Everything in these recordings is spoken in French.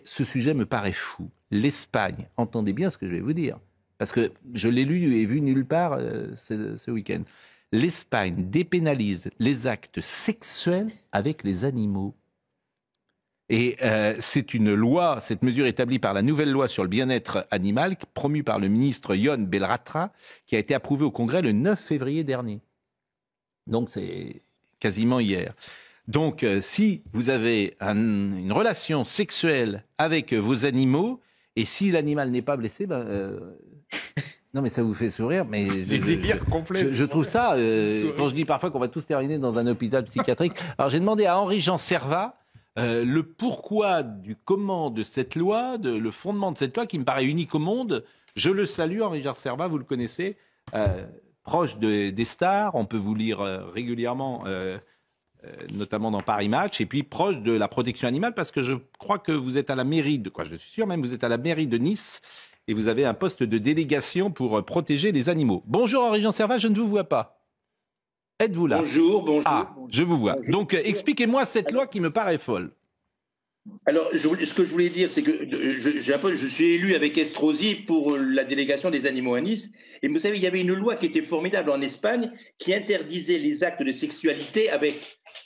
Ce sujet me paraît fou. L'Espagne, entendez bien ce que je vais vous dire, parce que je l'ai lu et vu nulle part ce week-end. L'Espagne dépénalise les actes sexuels avec les animaux. Et c'est une loi, cette mesure établie par la nouvelle loi sur le bien-être animal, promue par le ministre Ion Belratra, qui a été approuvée au Congrès le 9 février dernier. Donc c'est quasiment hier. Donc si vous avez une relation sexuelle avec vos animaux, et si l'animal n'est pas blessé, non mais ça vous fait sourire, mais je trouve ça, quand je dis parfois qu'on va tous terminer dans un hôpital psychiatrique. Alors j'ai demandé à Henri-Jean Servat le pourquoi du comment de cette loi, le fondement de cette loi qui me paraît unique au monde. Je le salue, Henri-Jean Servat, vous le connaissez, proche des stars, on peut vous lire régulièrement, notamment dans Paris Match, et puis proche de la protection animale, parce que je crois que vous êtes à la mairie je suis sûr même, vous êtes à la mairie de Nice, et vous avez un poste de délégation pour protéger les animaux. Bonjour Henri-Jean Servat, je ne vous vois pas. Êtes-vous là? Bonjour. Ah, je vous vois. Bonjour. Donc, expliquez-moi cette loi qui me paraît folle. Alors, ce que je voulais dire, c'est que je suis élu avec Estrosi pour la délégation des animaux à Nice. Et vous savez, il y avait une loi qui était formidable en Espagne qui interdisait les actes de sexualité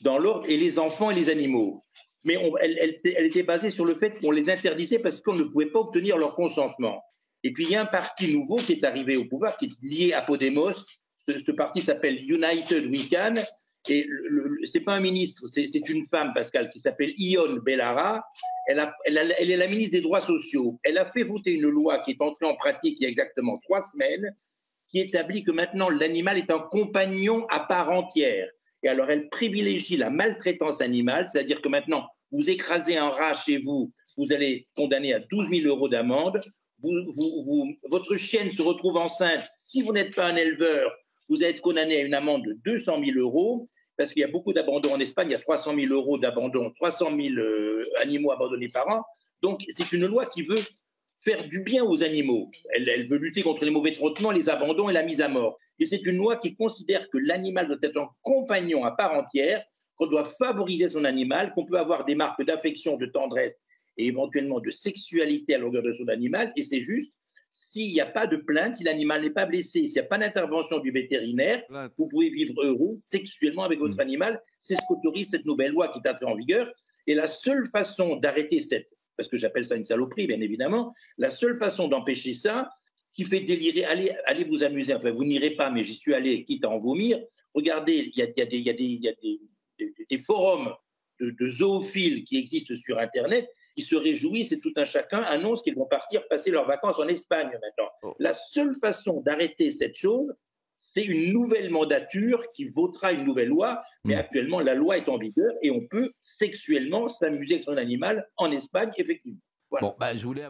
dans l'ordre et les enfants et les animaux. Mais elle était basée sur le fait qu'on les interdisait parce qu'on ne pouvait pas obtenir leur consentement. Et puis, il y a un parti nouveau qui est arrivé au pouvoir, qui est lié à Podemos. Ce parti s'appelle United We Can, et c'est pas un ministre, c'est une femme, Pascal, qui s'appelle Ion Belarra. Elle est la ministre des droits sociaux. Elle a fait voter une loi qui est entrée en pratique il y a exactement 3 semaines, qui établit que maintenant l'animal est un compagnon à part entière. Et alors elle privilégie la maltraitance animale, c'est-à-dire que maintenant vous écrasez un rat chez vous, vous allez condamner à 12 000 € d'amende. Votre chienne se retrouve enceinte, si vous n'êtes pas un éleveur, vous allez être condamné à une amende de 200 000 €, parce qu'il y a beaucoup d'abandons en Espagne, il y a 300 000 € d'abandon, 300 000 animaux abandonnés par an. Donc c'est une loi qui veut faire du bien aux animaux. Elle veut lutter contre les mauvais traitements, les abandons et la mise à mort. Et c'est une loi qui considère que l'animal doit être un compagnon à part entière, qu'on doit favoriser son animal, qu'on peut avoir des marques d'affection, de tendresse et éventuellement de sexualité à la longueur de son animal, et c'est juste. S'il n'y a pas de plainte, si l'animal n'est pas blessé, s'il n'y a pas d'intervention du vétérinaire, vous pouvez vivre heureux sexuellement avec votre animal. C'est ce qu'autorise cette nouvelle loi qui est entrée en vigueur. Et la seule façon d'arrêter parce que j'appelle ça une saloperie, bien évidemment, la seule façon d'empêcher ça, qui fait délirer, allez vous amuser, enfin vous n'irez pas, mais j'y suis allé, quitte à en vomir. Regardez, il y a des forums de zoophiles qui existent sur Internet. Ils se réjouissent et tout un chacun annonce qu'ils vont partir passer leurs vacances en Espagne maintenant. La seule façon d'arrêter cette chose, c'est une nouvelle mandature qui votera une nouvelle loi, mais actuellement la loi est en vigueur et on peut sexuellement s'amuser avec son animal en Espagne, effectivement. Voilà. Bon, je voulais